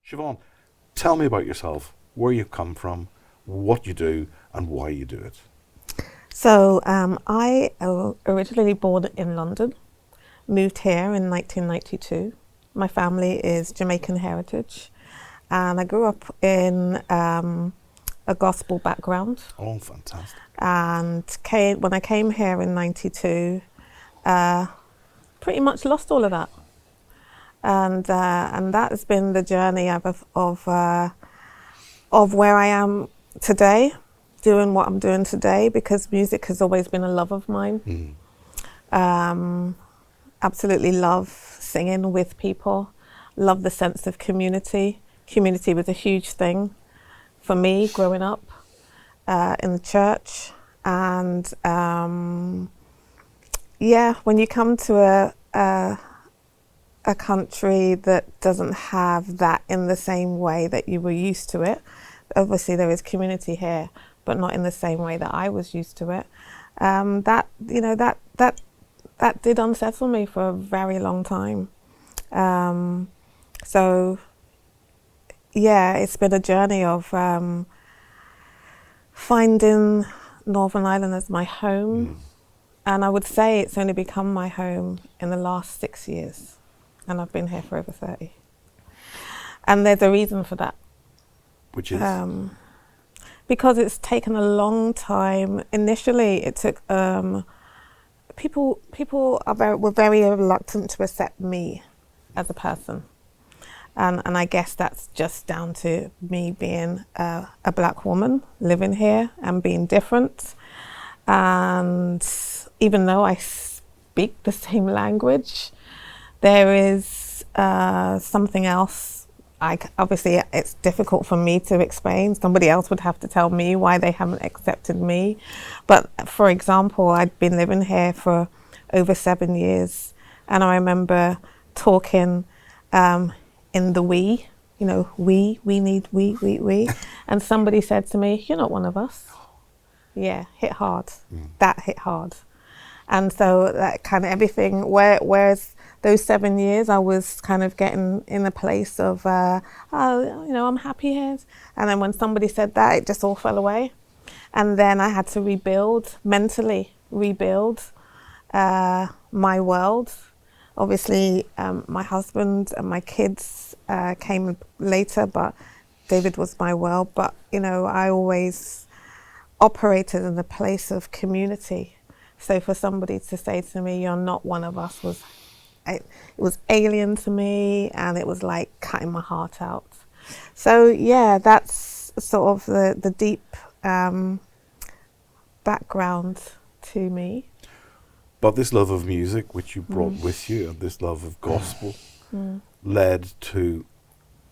Siobhan, tell me about yourself, where you've come from, what you do, and why you do it. So I originally born in London, moved here in 1992. My family is Jamaican heritage, and I grew up in a gospel background. Oh, fantastic. And when I came here in 92, pretty much lost all of that. And that has been the journey of where I am today, doing what I'm doing today, because music has always been a love of mine. Absolutely love singing with people, love the sense of community. Community was a huge thing for me growing up in the church. And when you come to a country that doesn't have that in the same way that you were used to it, obviously there is community here, but not in the same way that I was used to it. That did unsettle me for a very long time. It's been a journey of finding Northern Ireland as my home. And I would say it's only become my home in the last 6 years. And I've been here for over 30. And there's a reason for that. Which is? Because it's taken a long time. Initially, it took, people were very reluctant to accept me as a person. And I guess that's just down to me being a black woman living here and being different. And even though I speak the same language, there is something else. Obviously, it's difficult for me to explain. Somebody else would have to tell me why they haven't accepted me. But for example, I'd been living here for over 7 years, and I remember talking in the we, we need we. And somebody said to me, "You're not one of us." Yeah, hit hard. That hit hard. And so that kind of everything, whereas those 7 years I was kind of getting in a place of, I'm happy here. And then when somebody said that, it just all fell away. And then I had to mentally rebuild my world. Obviously, my husband and my kids came later, but David was my world. But, I always operated in a place of community. So for somebody to say to me, "You're not one of us," it was alien to me, and it was like cutting my heart out. So yeah, that's sort of the deep background to me. But this love of music, which you brought with you, and this love of gospel, led to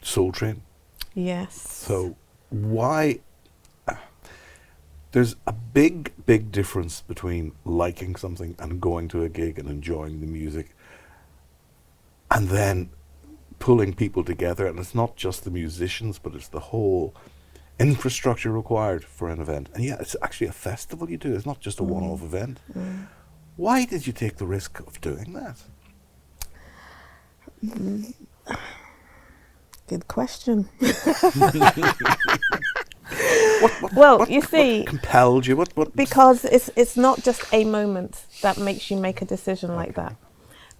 Soultrane. Yes. So why? There's a big difference between liking something and going to a gig and enjoying the music, and then pulling people together. And it's not just the musicians, but it's the whole infrastructure required for an event. And yeah, it's actually a festival you do. It's not just a one-off event. Why did you take the risk of doing that? Good question. What you see, compelled you? What? Because it's not just a moment that makes you make a decision like that.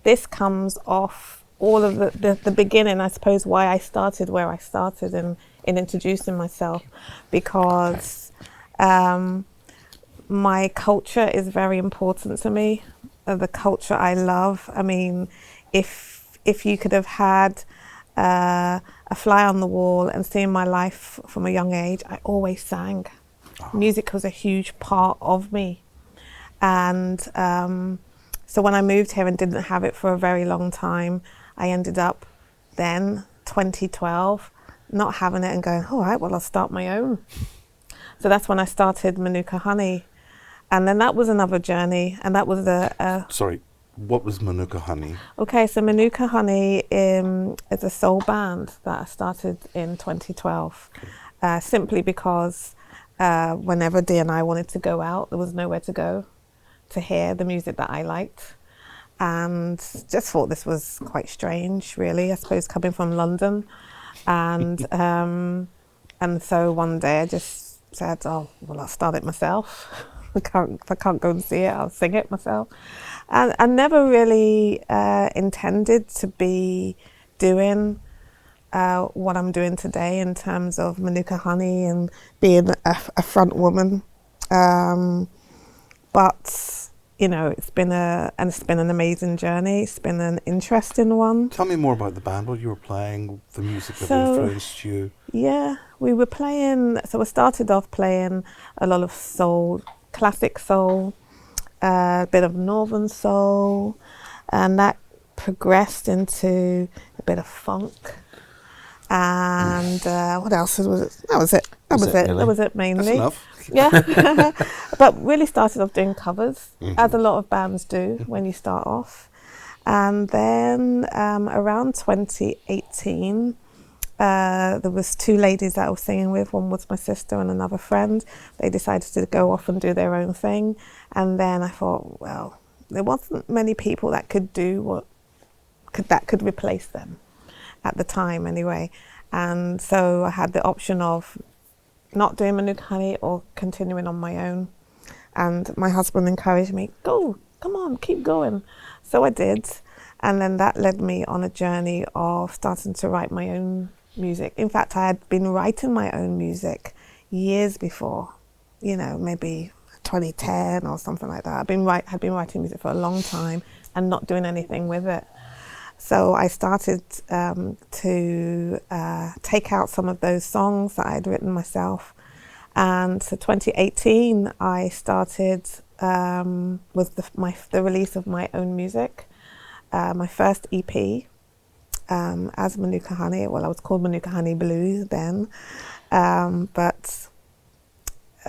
This comes off all of the beginning, I suppose, why I started where I started in introducing myself, because my culture is very important to me. The culture I love. I mean, if you could have had a fly on the wall and seeing my life from a young age, I always sang. Music was a huge part of me. And so when I moved here and didn't have it for a very long time, I ended up then, 2012, not having it and going, all right, well, I'll start my own. So that's when I started Manuka Honey. And then that was another journey. And that was Sorry, what was Manuka Honey? Okay, so Manuka Honey is a soul band that I started in 2012, simply because whenever Dee and I wanted to go out, there was nowhere to go to hear the music that I liked. And just thought this was quite strange, really, I suppose, coming from London. And so one day I just said, oh, well, I'll start it myself. If I can't go and see it, I'll sing it myself. And I never really intended to be doing what I'm doing today in terms of Manuka Honey and being a front woman. But you know, it's been an amazing journey. It's been an interesting one. Tell me more about the band, what you were playing, the music that influenced you. Yeah, we were playing, so we started off playing a lot of soul, classic soul, a bit of northern soul, and that progressed into a bit of funk. And what else was it? That was it. Really? That was it mainly. That's enough. Yeah, but really started off doing covers, as a lot of bands do when you start off. And then around 2018, there was two ladies that I was singing with. One was my sister and another friend. They decided to go off and do their own thing. And then I thought, well, there wasn't many people that could do that could replace them at the time anyway. And so I had the option of not doing Manuka Honey or continuing on my own. And my husband encouraged me, go, come on, keep going. So I did. And then that led me on a journey of starting to write my own music. In fact, I had been writing my own music years before, you know, maybe 2010 or something like that. Had been writing music for a long time and not doing anything with it. So I started to take out some of those songs that I had written myself. And so 2018, I started with the release of my own music, my first EP as Manuka Honey. Well, I was called Manuka Honey Blues then, but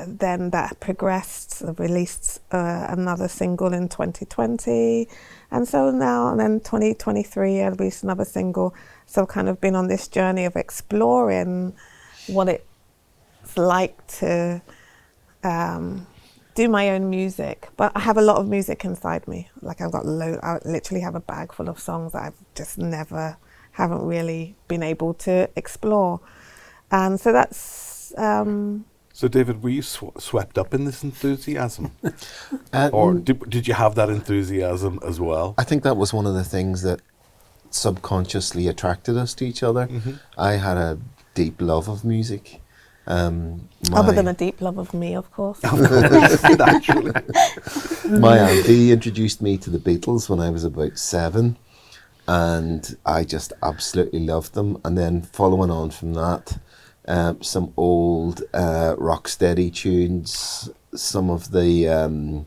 then that progressed. I released another single in 2020, and so now, and then 2023, I released another single. So I've kind of been on this journey of exploring what it's like to do my own music. But I have a lot of music inside me. Like I literally have a bag full of songs that I've just haven't really been able to explore. And so that's... So David, were you swept up in this enthusiasm? Or did you have that enthusiasm as well? I think that was one of the things that subconsciously attracted us to each other. I had a deep love of music. Other than a deep love of me, of course. Naturally. My auntie introduced me to the Beatles when I was about 7, and I just absolutely loved them. And then following on from that, some old Rocksteady tunes, some of the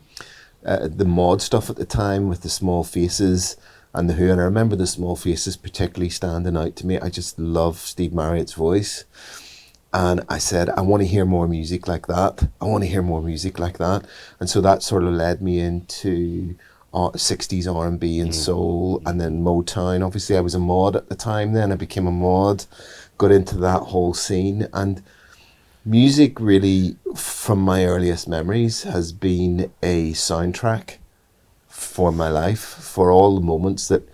mod stuff at the time with the Small Faces and the Who. And I remember the Small Faces particularly standing out to me. I just love Steve Marriott's voice. And I said, I want to hear more music like that. I want to hear more music like that. And so that sort of led me into 60s R&B and soul, and then Motown. Obviously, I was a mod at the time then. I became a mod, got into that whole scene. And music really, from my earliest memories, has been a soundtrack for my life, for all the moments that,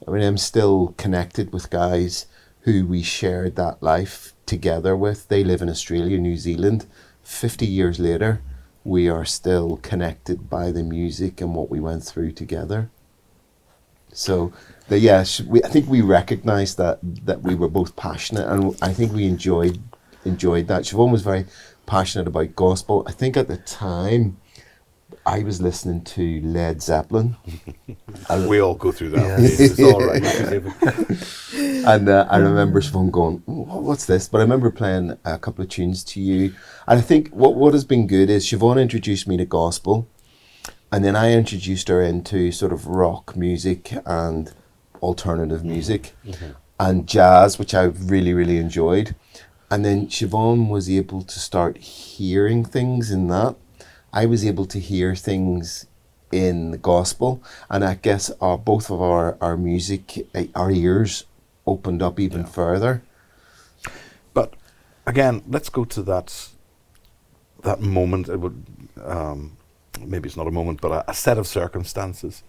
I mean, I'm still connected with guys who we shared that life together with. They live in Australia, New Zealand. 50 years later, we are still connected by the music and what we went through together. So, I think we recognised that we were both passionate, and I think we enjoyed that. Siobhan was very passionate about gospel. I think at the time, I was listening to Led Zeppelin. We all go through that. It's all right. And I remember Siobhan going, what's this? But I remember playing a couple of tunes to you. And I think what has been good is Siobhan introduced me to gospel, and then I introduced her into sort of rock music and alternative music and jazz, which I really, really enjoyed. And then Siobhan was able to start hearing things in that. I was able to hear things in the gospel, and I guess both of our music, our ears opened up even further. But again, let's go to that moment. maybe it's not a moment, but a set of circumstances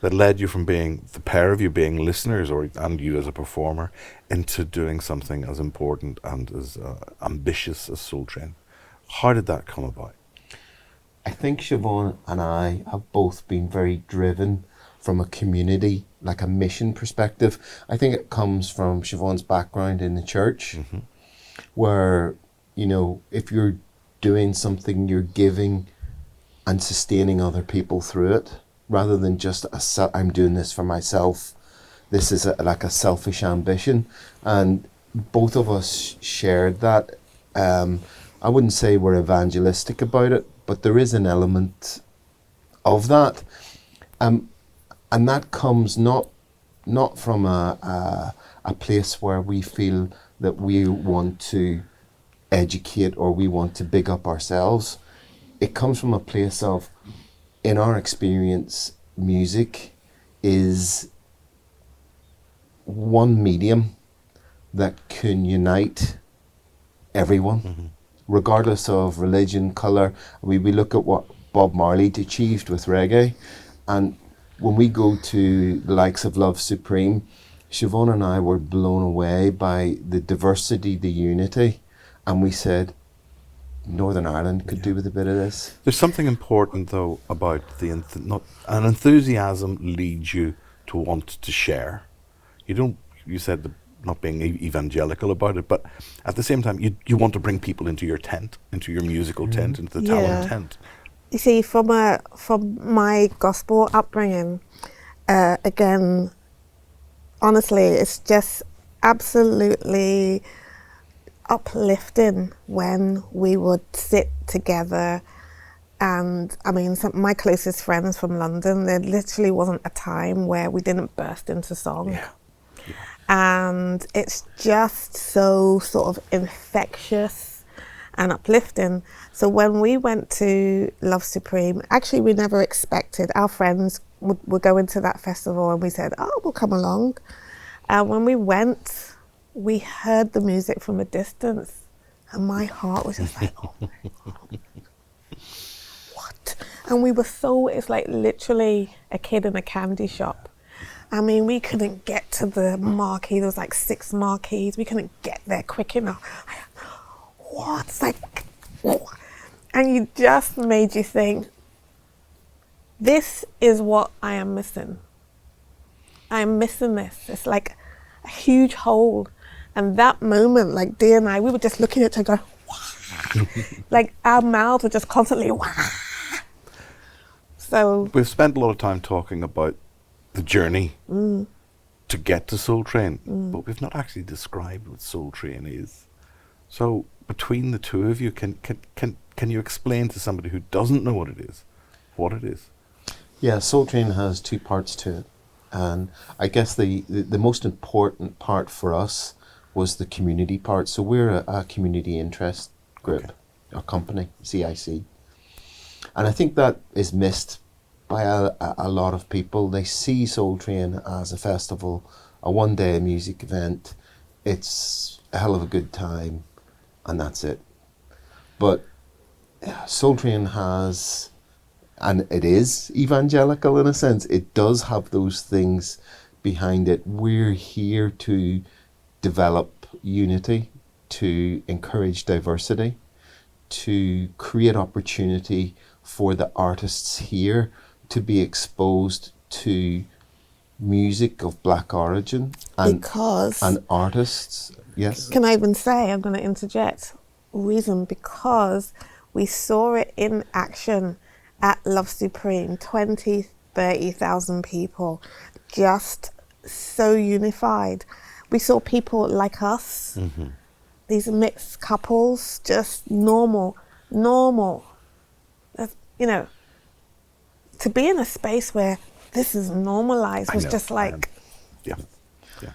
that led you from being, the pair of you being listeners, and you as a performer, into doing something as important and as ambitious as Soultrane. How did that come about? I think Siobhan and I have both been very driven from a community, like a mission perspective. I think it comes from Siobhan's background in the church, where, you know, if you're doing something, you're giving and sustaining other people through it, rather than just I'm doing this for myself. This is like a selfish ambition, and both of us shared that. I wouldn't say we're evangelistic about it, but there is an element of that, and that comes not from a place where we feel that we want to educate or we want to big up ourselves. It comes from a place of, in our experience, music is one medium that can unite everyone, regardless of religion, colour. We look at what Bob Marley achieved with reggae, and when we go to the likes of Love Supreme, Siobhan and I were blown away by the diversity, the unity, and we said, Northern Ireland could do with a bit of this. There's something important, though, about an enthusiasm leads you to want to share. You said not being evangelical about it, but at the same time, you want to bring people into your tent, into your musical tent, into the talent tent. You see, from my gospel upbringing, again, honestly, it's just absolutely uplifting when we would sit together. And I mean, my closest friends from London, there literally wasn't a time where we didn't burst into song. Yeah. And it's just so sort of infectious and uplifting. So when we went to Love Supreme, actually we never expected, our friends would go into that festival and we said, oh, we'll come along. And when we went, we heard the music from a distance and my heart was just like, oh my God, what? And we were it's like literally a kid in a candy shop. I mean, we couldn't get to the marquee. There was like 6 marquees. We couldn't get there quick enough. What? Like, what? And you just made you think, this is what I am missing. I am missing this. It's like a huge hole. And that moment, like Dee and I, we were just looking at it and going, wow. Like our mouths were just constantly, wow. So we've spent a lot of time talking about the journey to get to Soultrane, but we've not actually described what Soultrane is. So between the two of you, can you explain to somebody who doesn't know what it is? Yeah, Soultrane has 2 parts to it, and I guess the most important part for us was the community part. So we're a community interest group, a company, CIC, and I think that is missed by a lot of people. They see Soultrane as a festival, a one-day music event. It's a hell of a good time, and that's it. But Soultrane has, and it is evangelical in a sense, it does have those things behind it. We're here to develop unity, to encourage diversity, to create opportunity for the artists here to be exposed to music of black origin and artists. Yes. Can I even say, I'm going to interject, because we saw it in action at Love Supreme, 20, 30,000 people, just so unified. We saw people like us, these mixed couples, just normal. You know, to be in a space where this is normalized was just like, yeah.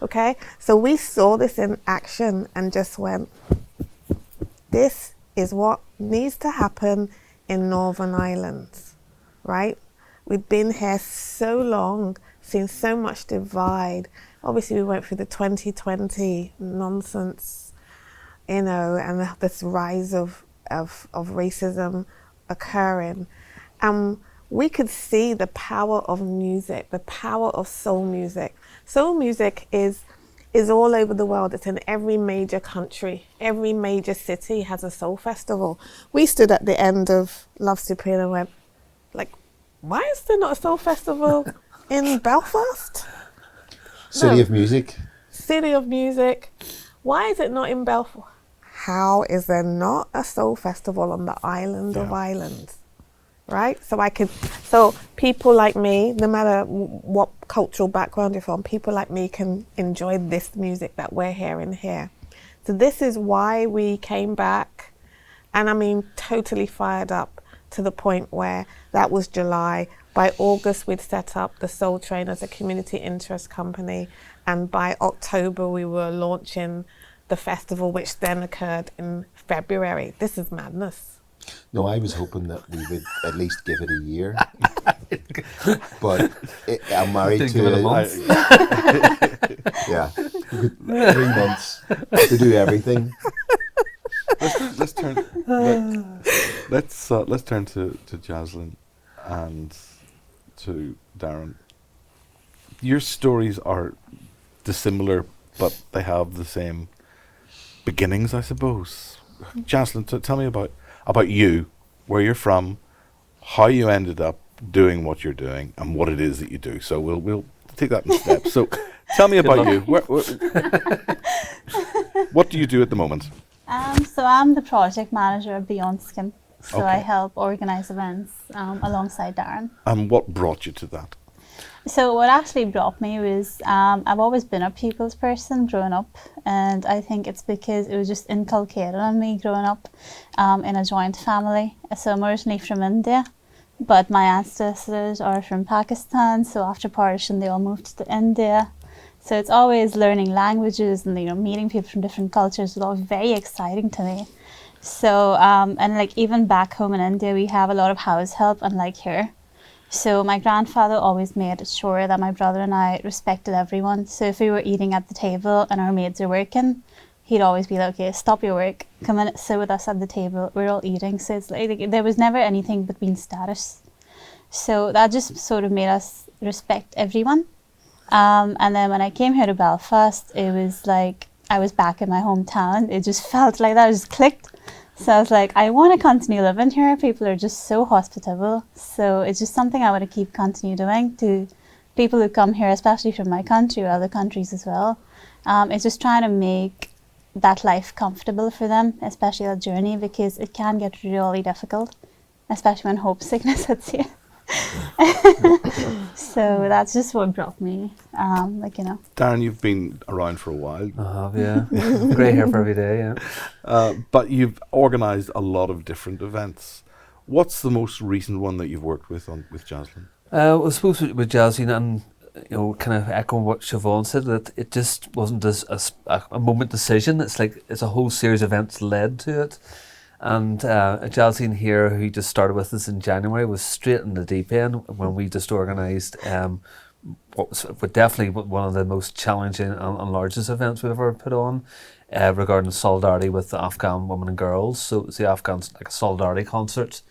Okay, so we saw this in action and just went, this is what needs to happen in Northern Ireland, right? We've been here so long, seen so much divide. Obviously, we went through the 2020 nonsense, and this rise of racism occurring. And we could see the power of music, the power of soul music. Soul music is all over the world. It's in every major country. Every major city has a soul festival. We stood at the end of Love Supreme and went, like, why is there not a soul festival in Belfast? City of Music. City of Music. Why is it not in Belfast? How is there not a soul festival on the island of islands? Right? So people like me, no matter what cultural background you're from, people like me can enjoy this music that we're hearing here. So this is why we came back, and I mean totally fired up to the point where that was July. By August, we'd set up the Soultrane as a community interest company, and by October, we were launching the festival, which then occurred in February. This is madness. No, I was hoping that we would at least give it a year. But I'm married Didn't to give it a month. Yeah, 3 months to do everything. Let's turn to Jasleen and to Darren. Your stories are dissimilar, but they have the same beginnings, I suppose. Jasleen, tell me about you, where you're from, how you ended up doing what you're doing, and what it is that you do. So we'll take that in steps. So tell me about you. What do you do at the moment? So I'm the project manager of Beyond Skin. So I Okay. help organise events alongside Darren. And what brought you to that? So what actually brought me was I've always been a people's person growing up, and I think it's because it was just inculcated on me growing up in a joint family. So I'm originally from India, but my ancestors are from Pakistan. So after partition, they all moved to India. So it's always learning languages and meeting people from different cultures was always very exciting to me. So and like even back home in India, we have a lot of house help, unlike here. So my grandfather always made sure that my brother and I respected everyone. So if we were eating at the table and our maids are working, he'd always be like, okay, stop your work, come in, sit with us at the table, we're all eating. So it's like there was never anything between status. So that just sort of made us respect everyone. And then when I came here to Belfast, it was like I was back in my hometown. It just felt like that, it just clicked. So I was like, I want to continue living here. People are just so hospitable. So it's just something I want to keep continue doing to people who come here, especially from my country or other countries as well. It's just trying to make that life comfortable for them, especially that journey, because it can get really difficult, especially when hope sickness hits you. So that's just what brought me, Darren, you've been around for a while. I have, yeah. Grey hair for every day, yeah. But you've organised a lot of different events. What's the most recent one that you've worked with Jasleen? I suppose with Jasleen, and kind of echoing what Siobhan said, that it just wasn't a moment decision. It's like it's a whole series of events led to it. And Jasleen here, who just started with us in January, was straight in the deep end when we just organised what was definitely one of the most challenging and largest events we've ever put on regarding solidarity with the Afghan women and girls. So it was the Afghan like a solidarity concert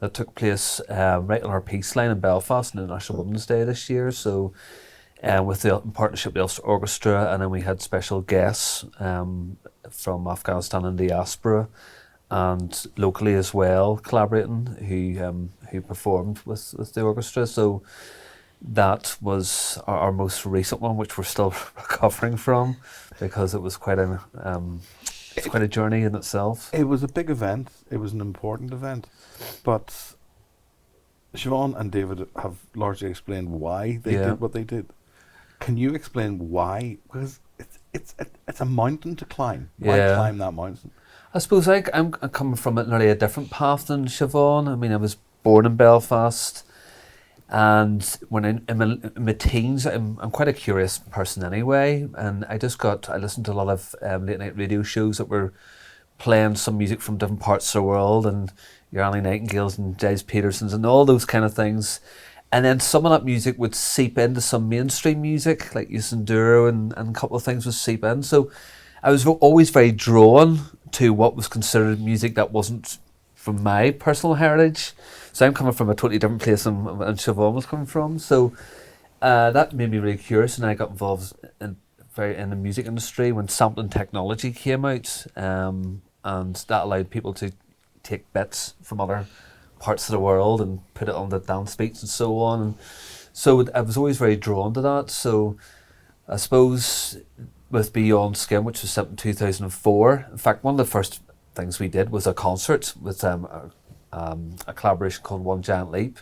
that took place right on our peace line in Belfast on International Women's Day this year. So with the partnership with the Ulster Orchestra, and then we had special guests from Afghanistan and diaspora, and locally as well, collaborating, who performed with the orchestra. So that was our most recent one, which we're still recovering from, because it was quite a journey in itself. It was a big event. It was an important event, but Siobhan and David have largely explained why they did what they did. Can you explain why? Because it's a mountain to climb. Why climb that mountain? I suppose I'm coming from nearly a different path than Siobhan. I mean, I was born in Belfast, and when in my teens, I'm quite a curious person anyway, and I listened to a lot of late night radio shows that were playing some music from different parts of the world, and your Annie Nightingales and James Petersons and all those kind of things. And then some of that music would seep into some mainstream music, like Yusinduro and a couple of things would seep in. So I was always very drawn to what was considered music that wasn't from my personal heritage. So I'm coming from a totally different place than Siobhan was coming from. So that made me really curious, and I got involved in the music industry when sampling technology came out, and that allowed people to take bits from other parts of the world and put it on the dance beats and so on. And so I was always very drawn to that. So I suppose with Beyond Skin, which was set in 2004, in fact, one of the first things we did was a concert with a collaboration called One Giant Leap,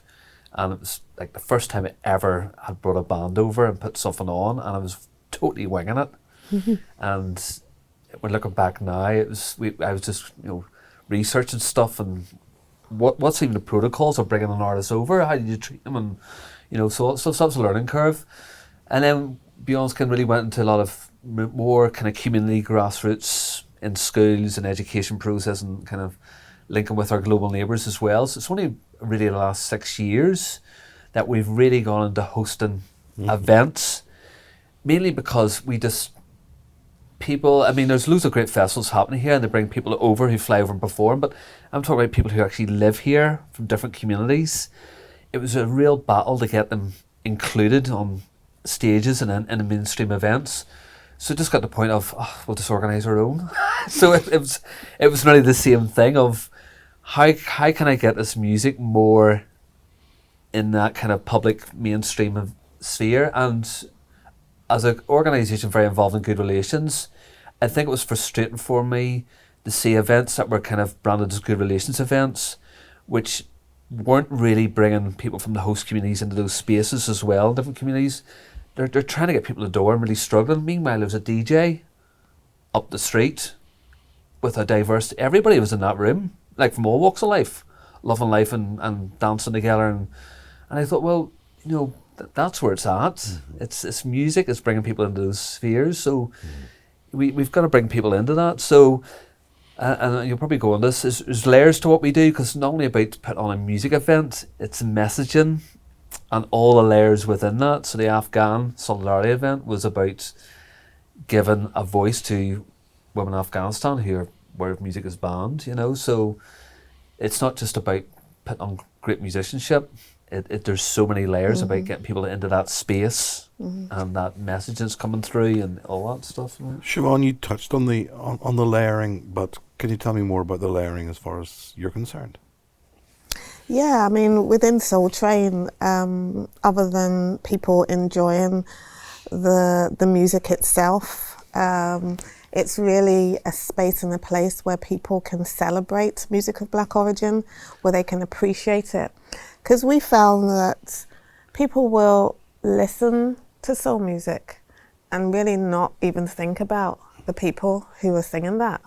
and it was like the first time I ever had brought a band over and put something on, and I was totally winging it. And when looking back now, I was just researching stuff and what's even the protocols of bringing an artist over, how did you treat them, and so that was a learning curve. And then Beyond Skin really went into a lot of more kind of community grassroots in schools and education process, and kind of linking with our global neighbours as well. So it's only really the last 6 years that we've really gone into hosting events, mainly because there's loads of great festivals happening here, and they bring people over who fly over and perform, but I'm talking about people who actually live here from different communities. It was a real battle to get them included on stages and in the mainstream events. So it just got to the point of, we'll just organise our own. So it was really the same thing of how can I get this music more in that kind of public mainstream sphere. And as an organisation very involved in good relations, I think it was frustrating for me to see events that were kind of branded as good relations events, which weren't really bringing people from the host communities into those spaces as well, different communities. They're trying to get people to the door and really struggling. Meanwhile, there was a DJ up the street with a diverse... Everybody was in that room, like from all walks of life, loving life and dancing together. And I thought, well, that's where it's at. Mm-hmm. It's music. It's bringing people into those spheres. So we've got to bring people into that. So, and you'll probably go on this, there's layers to what we do, because it's not only about to put on a music event, it's messaging and all the layers within that. So the Afghan Solidarity event was about giving a voice to women in Afghanistan where music is banned, So it's not just about putting on great musicianship. There's so many layers about getting people into that space and that message that's coming through and all that stuff. Siobhan, you touched on the layering, but can you tell me more about the layering as far as you're concerned? Yeah, I mean, within Soultrane, other than people enjoying the music itself, it's really a space and a place where people can celebrate music of Black origin, where they can appreciate it. Because we found that people will listen to soul music and really not even think about the people who are singing that.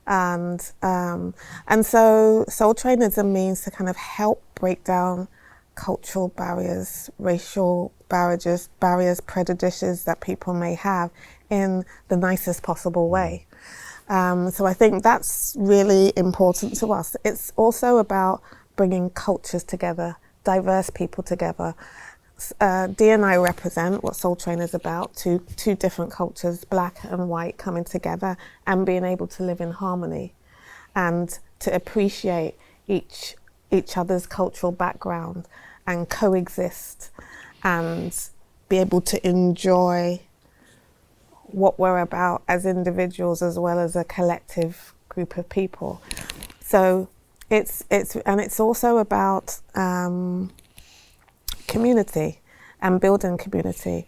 And so Soultrane is a means to kind of help break down cultural barriers, racial barriers, prejudices that people may have in the nicest possible way. So I think that's really important to us. It's also about bringing cultures together, diverse people together. Dee and I represent what Soultrane is about, two different cultures, Black and white, coming together and being able to live in harmony and to appreciate each other's cultural background and coexist and be able to enjoy what we're about as individuals as well as a collective group of people. So it's also about community and building community.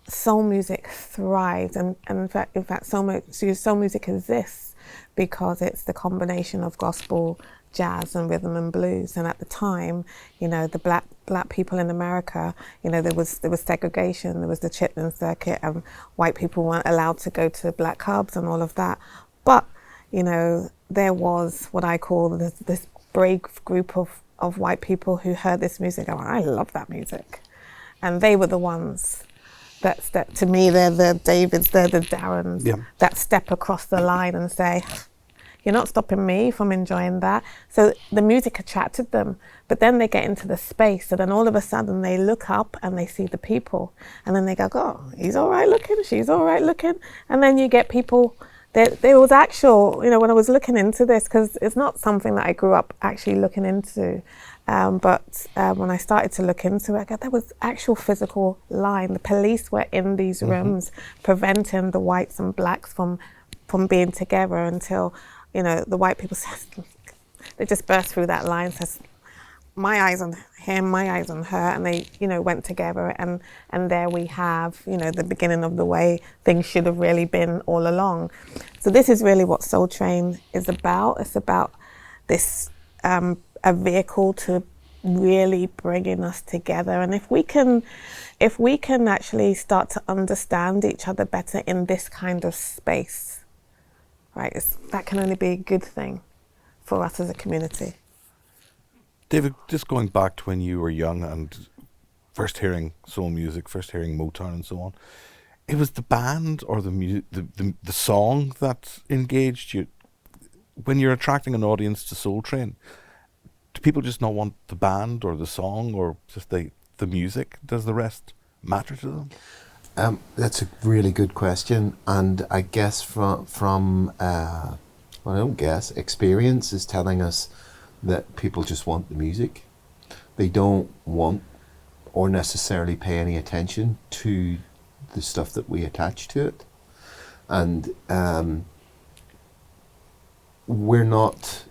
Soul music thrives, and in fact, soul music exists because it's the combination of gospel, jazz, and rhythm and blues. And at the time, the black people in America, there was segregation. There was the Chitlin circuit, and white people weren't allowed to go to black clubs and all of that. But there was what I call this brave group of white people who heard this music and went, I love that music. And they were the ones that to me, they're the Davids, they're the Darrens that step across the line and say, you're not stopping me from enjoying that. So the music attracted them, but then they get into the space, and then all of a sudden they look up and they see the people, and then they go, oh, he's all right looking, she's all right looking. And then you get people there was actual, when I was looking into this, because it's not something that I grew up actually looking into, but when I started to look into it, there was actual physical line. The police were in these rooms preventing the whites and blacks from being together until, the white people said, they just burst through that line, says, my eyes on him, my eyes on her, and they, went together, and there we have, the beginning of the way things should have really been all along. So this is really what Soultrane is about. It's about this, a vehicle to really bringing us together. And if we can actually start to understand each other better in this kind of space, right, that can only be a good thing for us as a community. David, just going back to when you were young and first hearing soul music, first hearing Motown and so on, it was the band or the song that engaged you. When you're attracting an audience to Soultrane, do people just not want the band or the song or just the music? Does the rest matter to them? That's a really good question, and I guess from I don't guess, experience is telling us that people just want the music. They don't want or necessarily pay any attention to the stuff that we attach to it. And we're not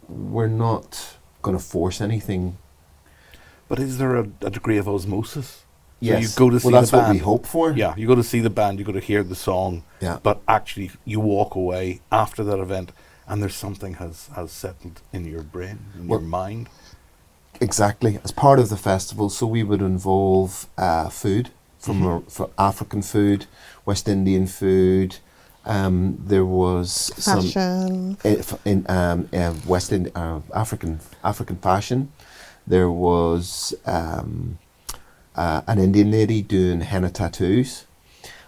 going to force anything. But is there a degree of osmosis? Yes. So you go to see that's the band. what we hope for. Yeah, you go to see the band, you go to hear the song, Yeah. but actually you walk away after that event and there's something has settled in your brain, in your mind. Exactly. As part of the festival, so we would involve food from for African food, West Indian food. There was Fashion. some African fashion. There was an Indian lady doing henna tattoos,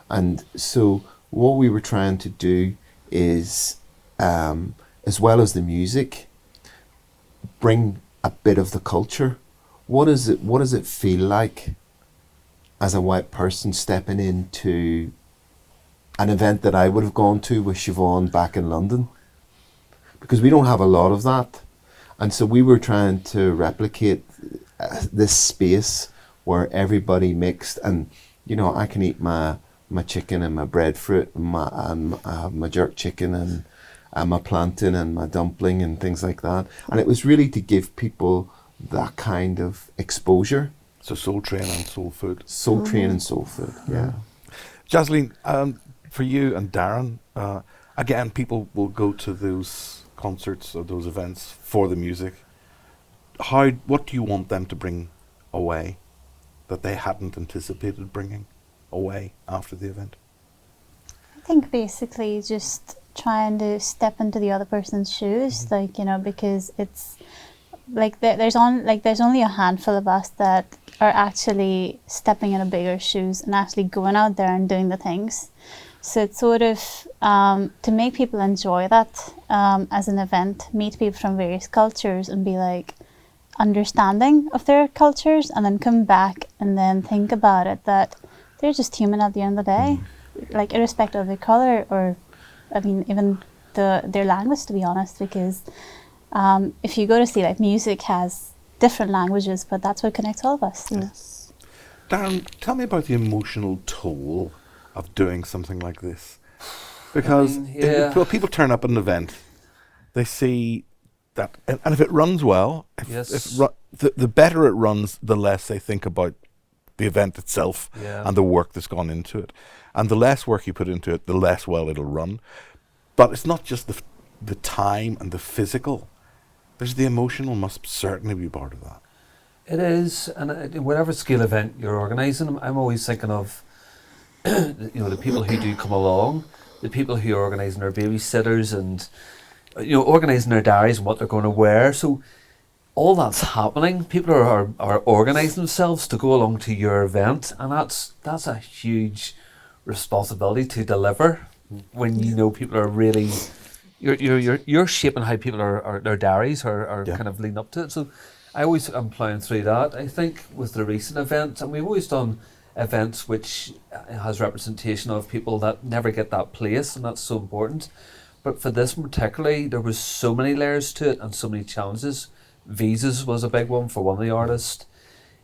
and so what we were trying to do is, as well as the music, bring a bit of the culture. What does it feel like as a white person stepping into an event that I would have gone to with Siobhan back in London? Because we don't have a lot of that. And so we were trying to replicate this space where everybody mixed, and I can eat my chicken and my breadfruit and my jerk chicken and my plantain and my dumpling and things like that. And it was really to give people that kind of exposure. So Soultrane and soul food. Soultrane and soul food, yeah. Jasleen, for you and Darren, again, people will go to those concerts or those events for the music. What do you want them to bring away that they hadn't anticipated bringing away after the event? I think basically just trying to step into the other person's shoes, because it's like there's only a handful of us that are actually stepping in a bigger shoes and actually going out there and doing the things. So it's sort of to make people enjoy that as an event, meet people from various cultures and be like understanding of their cultures, and then come back and then think about it that they're just human at the end of the day, like irrespective of their colour or, even their language, to be honest, because if you go to see, music has different languages, but that's what connects all of us. Yes. Darren, tell me about the emotional toll of doing something like this. Because people turn up at an event, they see that, and if it runs well, the better it runs, the less they think about the event itself and the work that's gone into it. And the less work you put into it, the less well it'll run. But it's not just the time and the physical. There's the emotional must certainly be part of that. It is, and whatever scale event you're organising, I'm always thinking of the people who do come along, the people who are organising their babysitters and organising their diaries and what they're going to wear. So all that's happening. People are organising themselves to go along to your event, and that's a huge responsibility to deliver when people are really you're shaping how people are their diaries are kind of leading up to it. So I always am ploughing through that. I think with the recent events, and we've always done events which has representation of people that never get that place, and that's so important. But for this one particularly, there was so many layers to it and so many challenges. Visas was a big one for one of the artists.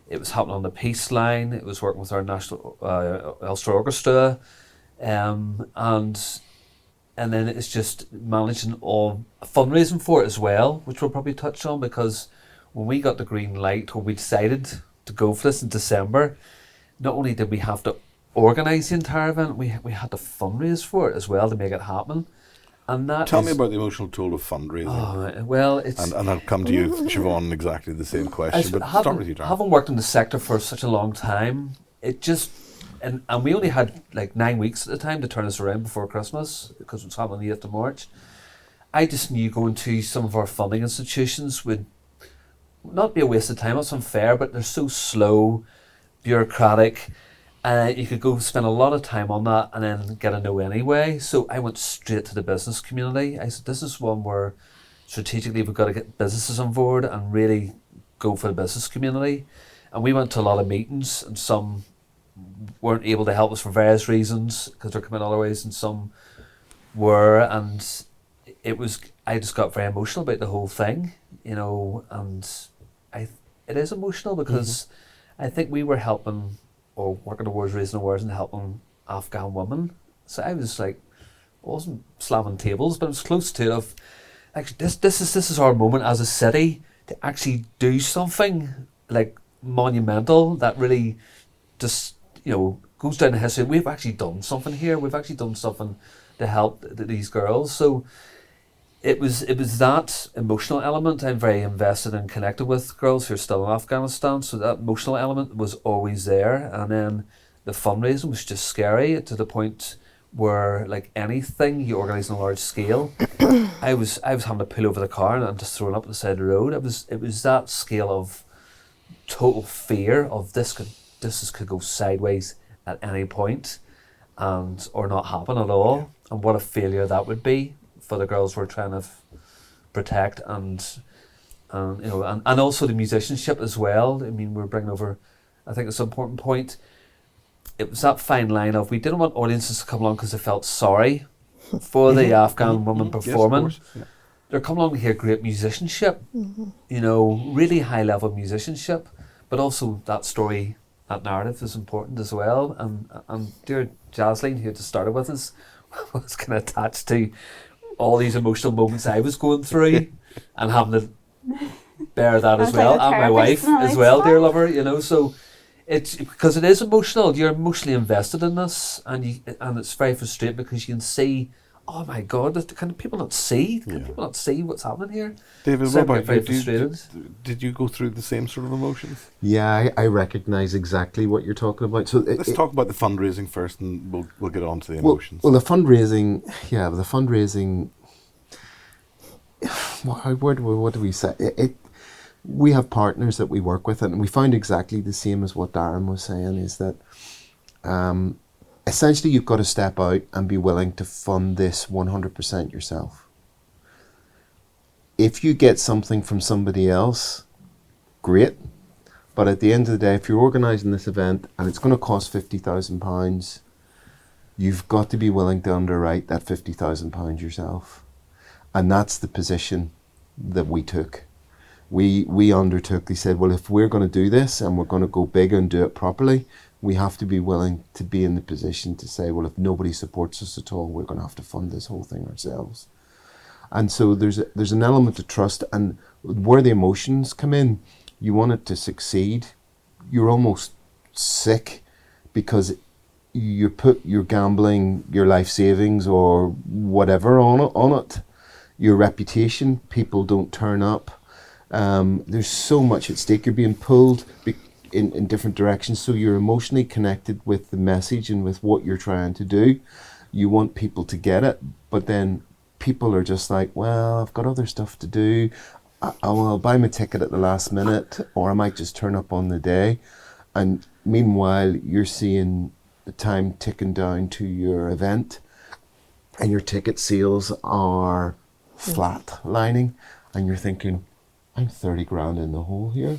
It was happening on the peace line. It was working with our National Ulster Orchestra, and then it's just managing all fundraising for it as well, which we'll probably touch on, because when we got the green light, when we decided to go for this in December, not only did we have to organise the entire event, we had to fundraise for it as well to make it happen. And that Tell me about the emotional toll of fundraising. Oh, well, it's... And I'll come to you, Siobhan, exactly the same question. But start with you, Darren. Having worked in the sector for such a long time, it just... And we only had like 9 weeks at the time to turn us around before Christmas, because it was happening the 8th of March. I just knew going to some of our funding institutions would not be a waste of time. It's unfair, but they're so slow, bureaucratic. You could go spend a lot of time on that and then get a no anyway. So I went straight to the business community. I said, this is one where strategically we've got to get businesses on board and really go for the business community. And we went to a lot of meetings, and some weren't able to help us for various reasons because they're coming other ways, and some were. And I just got very emotional about the whole thing, and it is emotional because I think we were helping or working towards raising awareness and helping Afghan women. So I was like, I wasn't slamming tables, but it was close to it. Of actually, this is our moment as a city to actually do something like monumental that really just goes down in history. We've actually done something here. We've actually done something to help these girls. So it was that emotional element. I'm very invested and connected with girls who are still in Afghanistan, so that emotional element was always there. And then the fundraising was just scary to the point where, like anything you organise on a large scale, I was having to pull over the car and just throw it up the side of the road. It was that scale of total fear of this could go sideways at any point, or not happen at all, and what a failure that would be for the girls we're trying to protect, and also the musicianship as well. I mean, we're bringing over, I think it's an important point. It was that fine line of, we didn't want audiences to come along because they felt sorry for the Afghan woman performing. Yes, of course. Yeah. They're coming along to hear great musicianship, really high level musicianship, but also that story, that narrative is important as well. And dear Jasleen, who had started with us, was kind of attached to all these emotional moments I was going through and having to bear that as well, and my wife as well, dear lover, so it's because it is emotional. You're emotionally invested in this, and it's very frustrating because you can see, oh my God, can people not see? Can people not see what's happening here? David, So what I'm about very you? frustrated. Did you go through the same sort of emotions? Yeah, I recognise exactly what you're talking about. So Let's talk about the fundraising first, and we'll get on to the well, emotions. well, the fundraising, what do we say? We have partners that we work with, and we found exactly the same as what Darren was saying, is that essentially you've got to step out and be willing to fund this 100% yourself. If you get something from somebody else, great. But at the end of the day, if you're organising this event and it's going to cost £50,000, you've got to be willing to underwrite that £50,000 yourself. And that's the position that we took. We undertook, they said, well, if we're going to do this and we're going to go big and do it properly, we have to be willing to be in the position to say, well, if nobody supports us at all, we're going to have to fund this whole thing ourselves. And so there's an element of trust, and where the emotions come in, you want it to succeed. You're almost sick because you're gambling your life savings or whatever on it. Your reputation, people don't turn up. There's so much at stake. You're being pulled in different directions, so you're emotionally connected with the message and with what you're trying to do. You want people to get it, but then people are just like, well, I've got other stuff to do. I'll buy my ticket at the last minute, or I might just turn up on the day. And meanwhile, you're seeing the time ticking down to your event, and your ticket sales are flat lining, and you're thinking, I'm 30 grand in the hole here.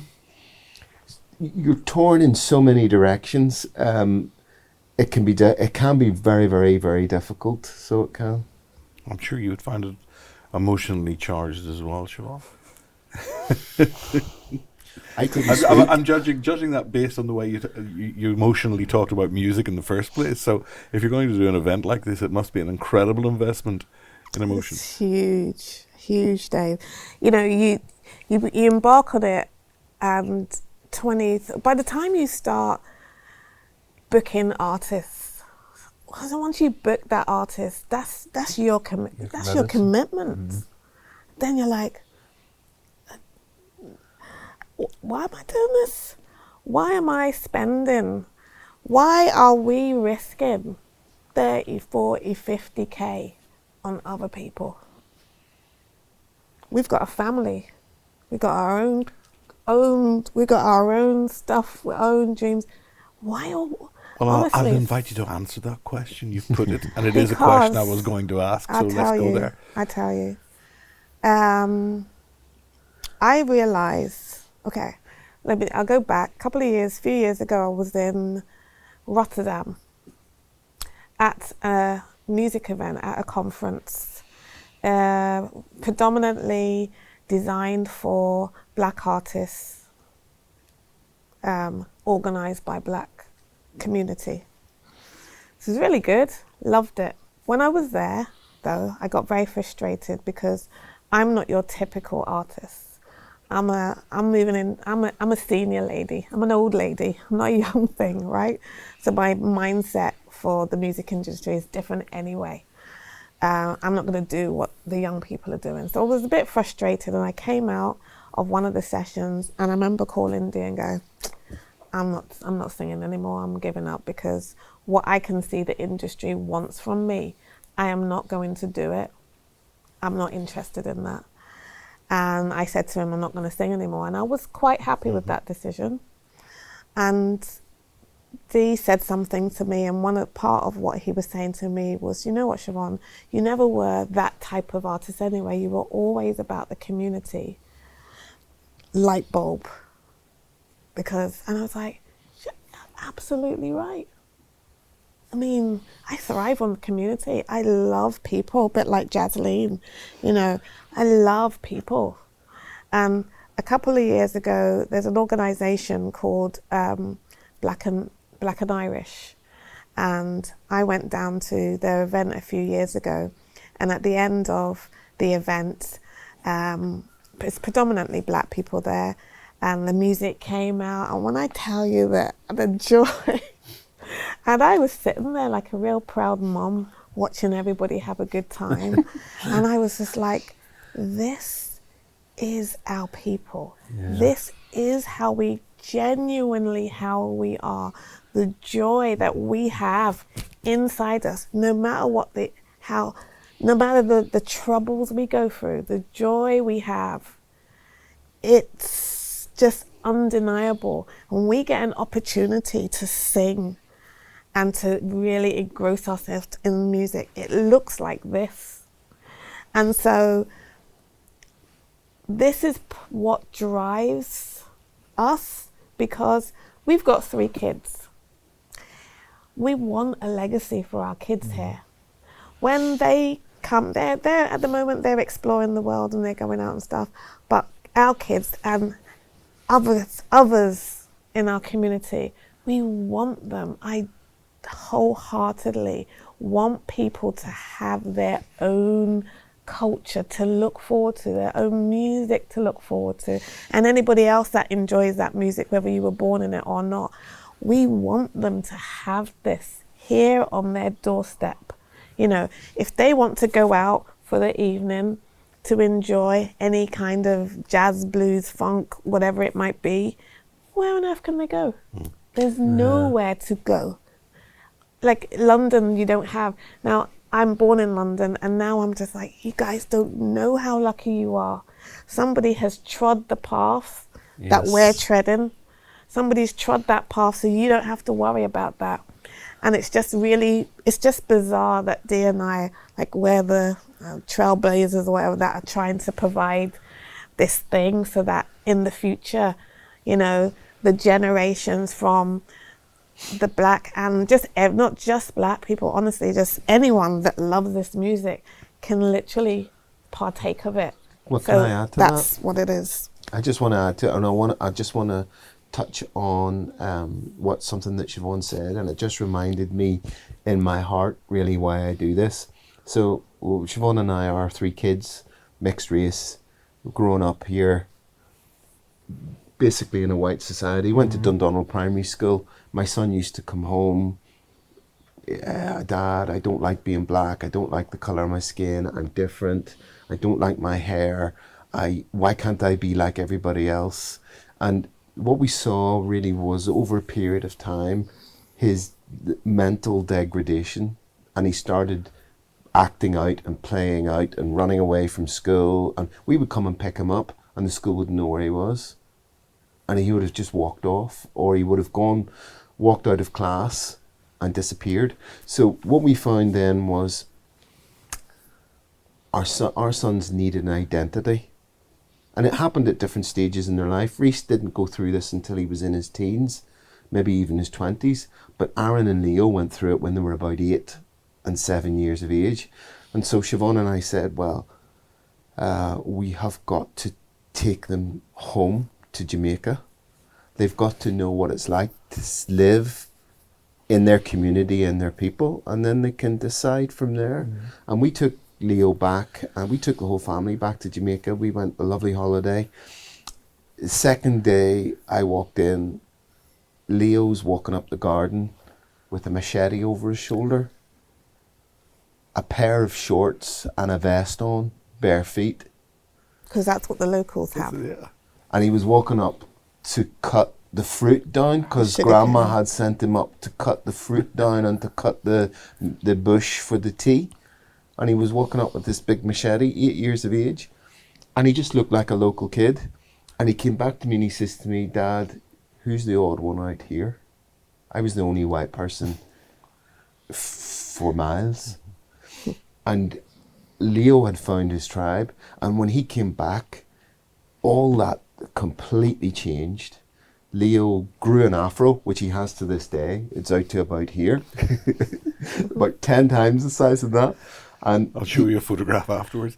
you're torn in so many directions. It can be it can be very, very, very difficult. So it can. I'm sure you would find it emotionally charged as well, Siobhan. I couldn't speak. I'm judging that based on the way you emotionally talked about music in the first place. So if you're going to do an event like this, it must be an incredible investment in emotion. It's huge, Dave. You know, you embark on it, and by the time you start booking artists, so once you book that artist, that's your commitment. Mm-hmm. Then you're like, why am I doing this? Why am I spending? Why are we risking 30, 40, 50K on other people? We've got a family. We've got our own stuff, our own dreams. Why all? Well, honestly, I'll invite you to answer that question. You've put it, and it is a question I was going to ask, so let's go there. I tell you. I realised, okay, I'll go back. A few years ago, I was in Rotterdam at a music event, at a conference, predominantly designed for Black artists, organised by Black community. This was really good, loved it. When I was there, though, I got very frustrated because I'm not your typical artist. I'm a senior lady. I'm an old lady. I'm not a young thing, right? So my mindset for the music industry is different anyway. I'm not going to do what the young people are doing. So I was a bit frustrated, and I came out of one of the sessions, and I remember calling Dee and go, I'm not singing anymore. I'm giving up, because what I can see the industry wants from me, I am not going to do it. I'm not interested in that. And I said to him, I'm not going to sing anymore. And I was quite happy with that decision. And Dee said something to me, and part of what he was saying to me was, you know what, Siobhan, you never were that type of artist anyway. You were always about the community. Light bulb. And I was like, you're absolutely right. I mean, I thrive on the community. I love people, a bit like Jasleen, you know, I love people. A couple of years ago, there's an organisation called Black and Irish, and I went down to their event a few years ago, and at the end of the event, it's predominantly Black people there, and the music came out, and when I tell you that the joy, and I was sitting there like a real proud mom watching everybody have a good time, and I was just like, this is our people. Yeah. This is genuinely how we are. The joy that we have inside us, no matter the troubles we go through, the joy we have, it's just undeniable. When we get an opportunity to sing and to really engross ourselves in music, it looks like this. And so this is what drives us, because we've got 3 kids. We want a legacy for our kids here. When they come, they're at the moment, they're exploring the world and they're going out and stuff, but our kids and others in our community, we want them. I wholeheartedly want people to have their own culture to look forward to, their own music to look forward to, and anybody else that enjoys that music, whether you were born in it or not, we want them to have this here on their doorstep. You know, if they want to go out for the evening to enjoy any kind of jazz, blues, funk, whatever it might be, where on earth can they go? There's nowhere to go. Like London, you don't have. Now, I'm born in London, and now I'm just like, you guys don't know how lucky you are. Somebody has trod the path that we're treading. Somebody's trod that path, so you don't have to worry about that. And it's just bizarre that Dee and I, like, we're the trailblazers or whatever that are trying to provide this thing so that in the future, you know, the generations from the black and just not just black people, honestly, just anyone that loves this music can literally partake of it. What So can I add to that's that? what it is. I just want to add to it, and I just want to touch on something that Siobhan said, and it just reminded me in my heart really why I do this. So Siobhan and I are 3 kids, mixed race, grown up here, basically in a white society. Went to Dundonald Primary School. My son used to come home, Dad, I don't like being black. I don't like the colour of my skin. I'm different. I don't like my hair. Why can't I be like everybody else? And what we saw really was, over a period of time, his mental degradation, and he started acting out and playing out and running away from school, and we would come and pick him up and the school wouldn't know where he was, and he would have just walked off, or he would have walked out of class and disappeared. So what we found then was our sons needed an identity, and it happened at different stages in their life. Reese didn't go through this until he was in his teens, maybe even his 20s, but Aaron and Leo went through it when they were about 8 and 7 years of age. And so Siobhan and I said, well, we have got to take them home to Jamaica. They've got to know what it's like to live in their community and their people, and then they can decide from there. And we took Leo back, and we took the whole family back to Jamaica. We went a lovely holiday. The second day I walked in, Leo's walking up the garden with a machete over his shoulder, a pair of shorts and a vest on, bare feet. Because that's what the locals have. Yeah. And he was walking up to cut the fruit down, because Sugar Grandma cane. had sent him up to cut the fruit down and to cut the bush for the tea. And he was walking up with this big machete, 8 years of age. And he just looked like a local kid. And he came back to me and he says to me, Dad, who's the odd one out here? I was the only white person for miles. And Leo had found his tribe. And when he came back, all that completely changed. Leo grew an afro, which he has to this day. It's out to about here. About 10 times the size of that. And I'll show you a photograph afterwards.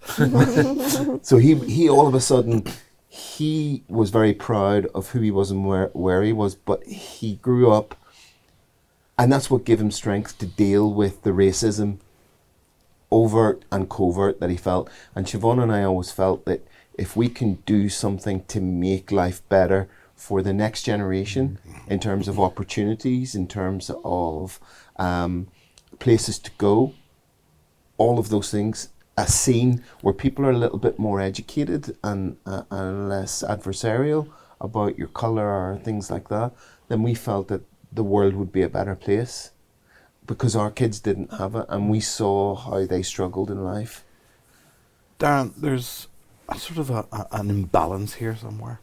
so he all of a sudden, he was very proud of who he was and where he was, but he grew up, and that's what gave him strength to deal with the racism, overt and covert, that he felt. And Siobhan and I always felt that if we can do something to make life better for the next generation, in terms of opportunities, in terms of places to go, all of those things, a scene where people are a little bit more educated and less adversarial about your colour or things like that, then we felt that the world would be a better place, because our kids didn't have it and we saw how they struggled in life. Darren, there's a sort of an imbalance here somewhere.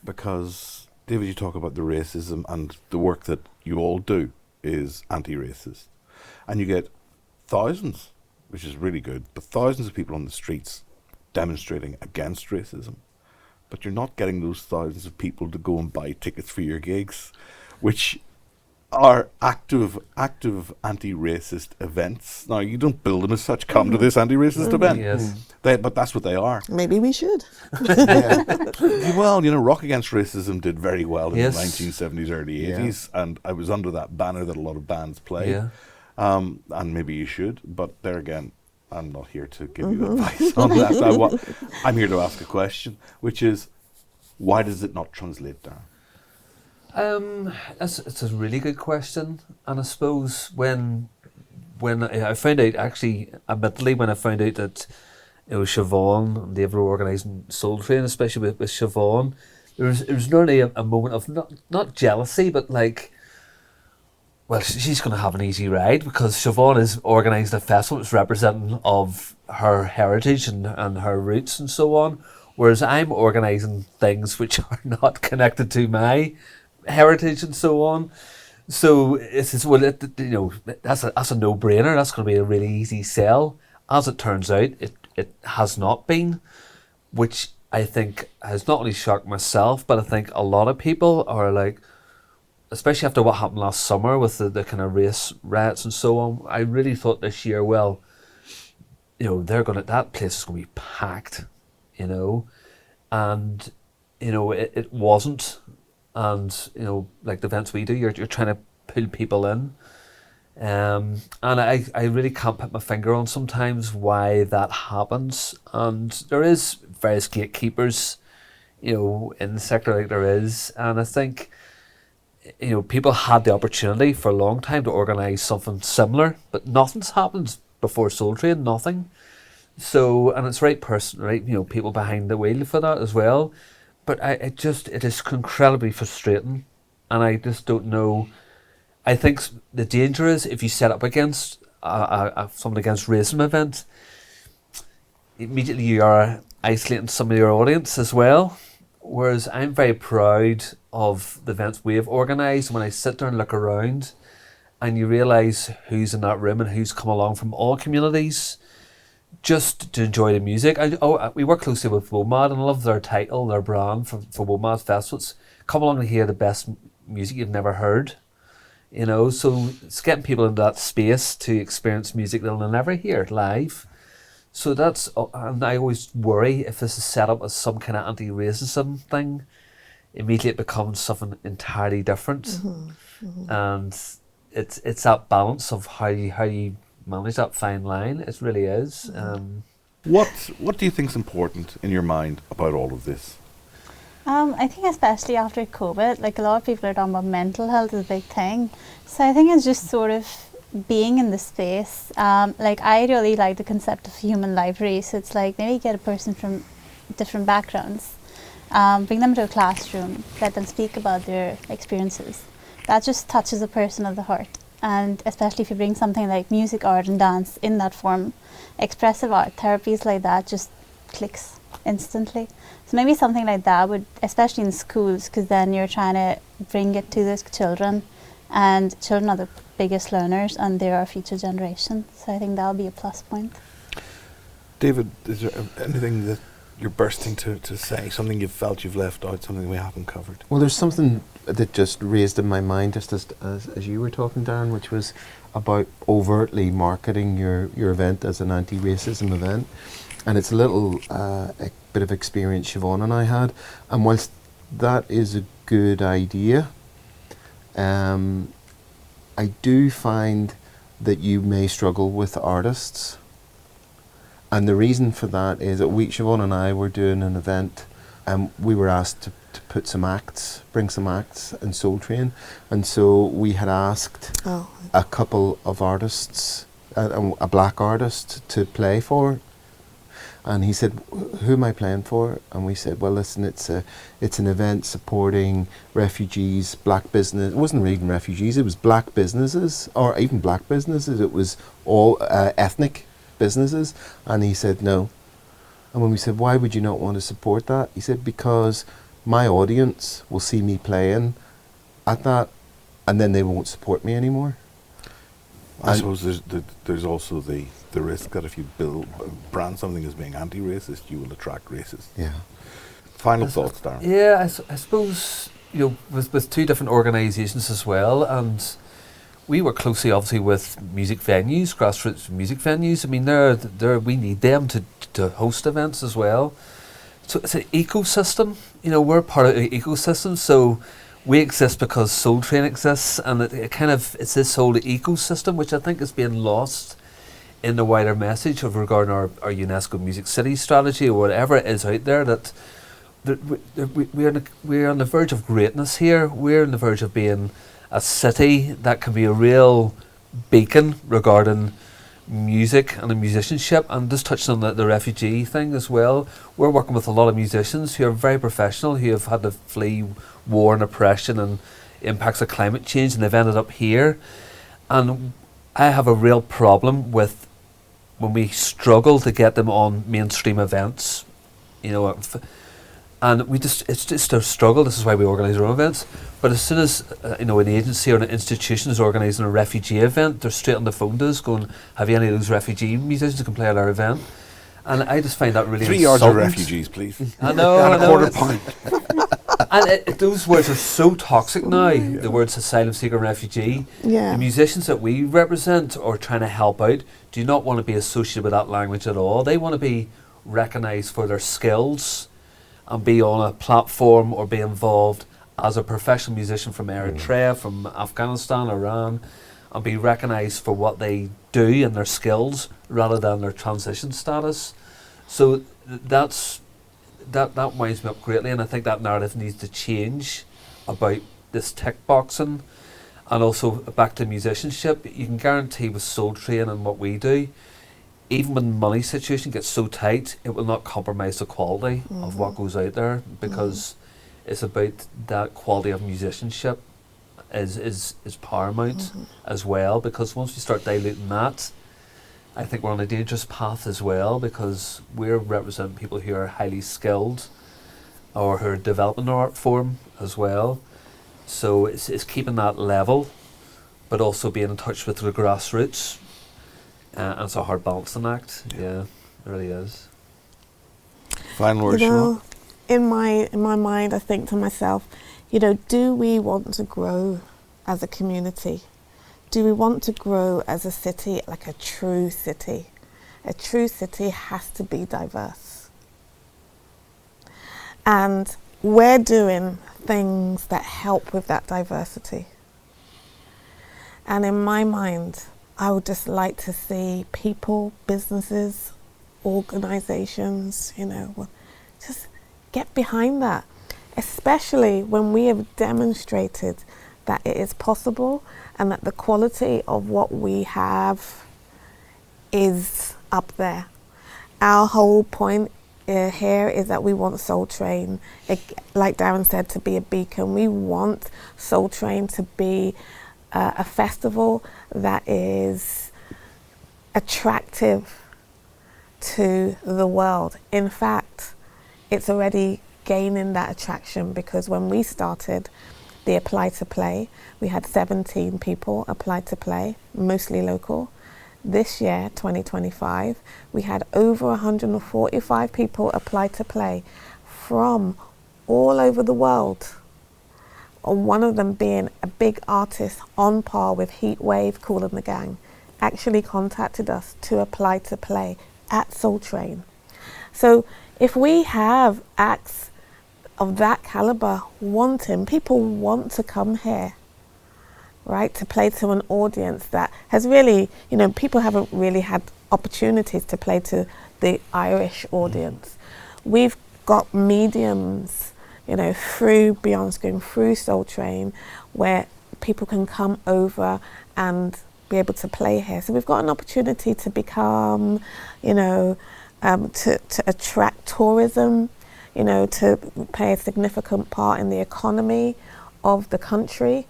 Because, David, you talk about the racism, and the work that you all do is anti-racist. And you get thousands, which is really good, but thousands of people on the streets demonstrating against racism. But you're not getting those thousands of people to go and buy tickets for your gigs, which are active anti-racist events. Now, you don't build them as such. Come to this anti-racist event. Yes. But that's what they are. Maybe we should. Yeah. Well, Rock Against Racism did very well in Yes. the 1970s, early 80s, and I was under that banner that a lot of bands play. Yeah. And maybe you should, but there again, I'm not here to give you advice on that. I'm here to ask a question, which is, why does it not translate down? It's a really good question, and I suppose when I found out, actually, admittedly, when I found out that Siobhan and David were organising Soultrane, especially with Siobhan, it was nearly a moment of not jealousy, but like, well, she's going to have an easy ride, because Siobhan is organising a festival that's representing of her heritage and her roots and so on, whereas I'm organising things which are not connected to my heritage and so on. So it's that's a no-brainer. That's going to be a really easy sell. As it turns out, it has not been, which I think has not only shocked myself, but I think a lot of people are like, especially after what happened last summer with the kind of race riots and so on. I really thought this year, well, that place is gonna be packed, and it wasn't. And like the events we do, you're trying to pull people in, and I really can't put my finger on sometimes why that happens. And there is various gatekeepers, in the sector, like there is, and I think people had the opportunity for a long time to organise something similar, but nothing's happened before Soultrane, nothing. So, and it's right person, right, people behind the wheel for that as well. But it is incredibly frustrating, and I just don't know. I think the danger is if you set up against something against racism event, immediately you are isolating some of your audience as well. Whereas I'm very proud of the events we have organised. When I sit there and look around, and you realise who's in that room and who's come along from all communities, just to enjoy the music. We work closely with WOMAD, and I love their title, their brand for WOMAD festivals. Come along and hear the best music you've never heard. So it's getting people into that space to experience music they'll never hear live. So that's, and I always worry if this is set up as some kind of anti-racism thing, immediately it becomes something entirely different. Mm-hmm. Mm-hmm. And it's that balance of how you manage that fine line. It really is. What do you think is important in your mind about all of this? I think especially after COVID, like a lot of people are talking about mental health is a big thing. So I think it's just sort of being in the space. Like I really like the concept of human library. So it's like maybe get a person from different backgrounds, bring them to a classroom, let them speak about their experiences. That just touches a person of the heart. And especially if you bring something like music, art and dance in that form, expressive art, therapies like that just clicks instantly. So maybe something like that would, especially in schools, because then you're trying to bring it to those children, and children are the biggest learners and they're our future generation. So I think that'll be a plus point. David, is there anything that you're bursting to say, something you've felt you've left out, something we haven't covered? Well, there's something that just raised in my mind just as you were talking, Darren, which was about overtly marketing your event as an anti-racism event. And it's a little a bit of experience Siobhan and I had. And whilst that is a good idea, I do find that you may struggle with artists. And the reason for that is that Siobhan and I were doing an event, and we were asked to put some acts, bring some acts in Soultrane. And so we had asked a couple of artists, a black artist to play for. And he said, who am I playing for? And we said, well, listen, it's an event supporting refugees, black business. It wasn't even refugees, it was black businesses, or even black businesses. It was all ethnic businesses. And he said, no. And when we said, why would you not want to support that? He said, because my audience will see me playing at that, and then they won't support me anymore. I suppose there's also the risk that if you brand something as being anti-racist, you will attract racists. Yeah. Final thoughts, Darren? Yeah, I suppose, with two different organisations as well, and we work closely obviously with music venues, grassroots music venues. I mean, we need them to host events as well. So it's an ecosystem, we're part of the ecosystem, so we exist because Soultrane exists, and it's this whole ecosystem which I think is being lost in the wider message of regarding our UNESCO Music City strategy or whatever it is out there, that we're on the verge of greatness here. We're on the verge of being a city that can be a real beacon regarding music and the musicianship. And just touching on the refugee thing as well, we're working with a lot of musicians who are very professional, who have had to flee war and oppression and impacts of climate change, and they've ended up here. And I have a real problem with when we struggle to get them on mainstream events, and it's just a struggle. This is why we organise our own events. But as soon as an agency or an institution is organising a refugee event, they're straight on the phone to us going, have you any of those refugee musicians who can play at our event? And I just find that really 3 yards of insulting. refugees, please. I know, And I a know. quarter it's- pint. And those words are so toxic now, the words asylum seeker and refugee. Yeah. The musicians that we represent or trying to help out do not want to be associated with that language at all. They want to be recognised for their skills and be on a platform or be involved as a professional musician from Eritrea, from Afghanistan, Iran, and be recognised for what they do and their skills rather than their transition status. So that winds me up greatly, and I think that narrative needs to change about this tick boxing. And also back to musicianship, you can guarantee with Soultrane and what we do, even when the money situation gets so tight, it will not compromise the quality of what goes out there, because it's about that quality of musicianship is paramount as well, because once we start diluting that, I think we're on a dangerous path as well, because we're representing people who are highly skilled or who are developing their art form as well. So it's keeping that level, but also being in touch with the grassroots. And it's a hard balancing act. Yeah, it really is. Final word, You Siobhan? know, in my mind, I think to myself, do we want to grow as a community? Do we want to grow as a city, like a true city? A true city has to be diverse. And we're doing things that help with that diversity. And in my mind, I would just like to see people, businesses, organizations, just get behind that, especially when we have demonstrated that it is possible and that the quality of what we have is up there. Our whole point here is that we want Soultrane, like Darren said, to be a beacon. We want Soultrane to be a festival that is attractive to the world. In fact, it's already gaining that attraction, because when we started the Apply to Play, we had 17 people apply to play, mostly local. This year, 2025, we had over 145 people apply to play from all over the world. One of them being a big artist on par with Heatwave, Kool and the Gang, actually contacted us to apply to play at Soultrane. So if we have acts of that caliber people want to come here, right, to play to an audience that has really, people haven't really had opportunities to play to the Irish audience. We've got mediums, through Beyond Screen, through Soultrane, where people can come over and be able to play here. So we've got an opportunity to become, to attract tourism, to play a significant part in the economy of the country.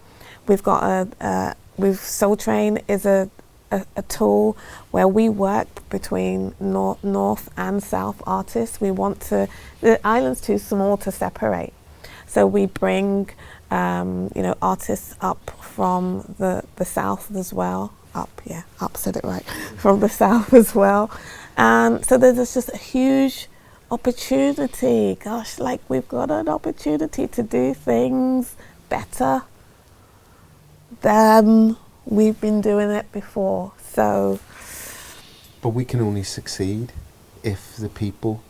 We've got Soultrane is a tool where we work between north and south artists. We want the island's too small to separate. So we bring, artists up from the south as well. Up, said it right. From the south as well. And so there's just a huge opportunity. Gosh, we've got an opportunity to do things better than we've been doing it before. But we can only succeed if the people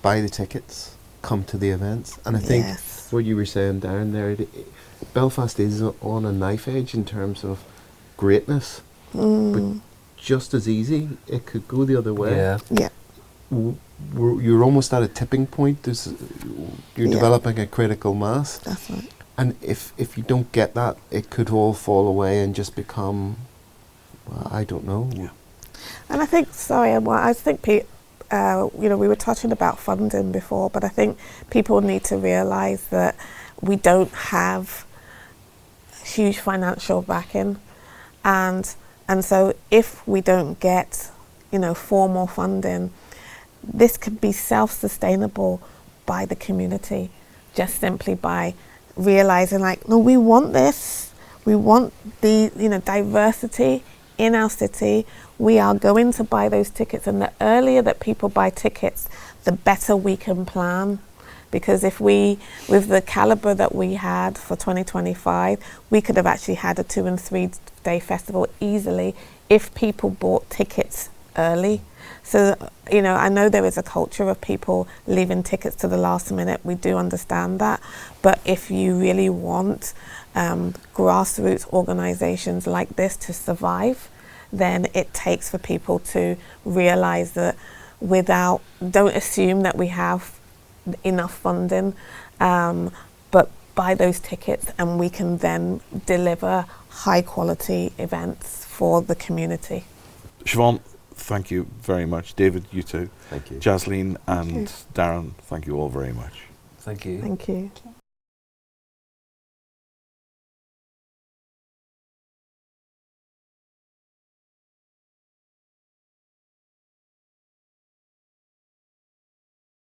buy the tickets, come to the events. And I think what you were saying, Darren, there, Belfast is on a knife edge in terms of greatness, but just as easy, it could go the other way. Yeah. You're almost at a tipping point. You're developing a critical mass. That's right. And if you don't get that, it could all fall away and just become, I don't know. Yeah. And I think, we were touching about funding before, but I think people need to realise that we don't have huge financial backing, and so if we don't get, formal funding, this could be self-sustainable by the community, just simply by realising, no, we want this. We want the, diversity in our city, we are going to buy those tickets, and the earlier that people buy tickets, the better we can plan. Because if we, with the caliber that we had for 2025, we could have actually had a 2 and 3 day festival easily if people bought tickets early. So, you know, I know there is a culture of people leaving tickets to the last minute. We do understand that. But if you really want grassroots organisations like this to survive, then it takes for people to realise that don't assume that we have enough funding, but buy those tickets and we can then deliver high quality events for the community. Siobhan, thank you very much. David, you too. Thank you. Jasleen and Darren, thank you all very much. Thank you. Thank you.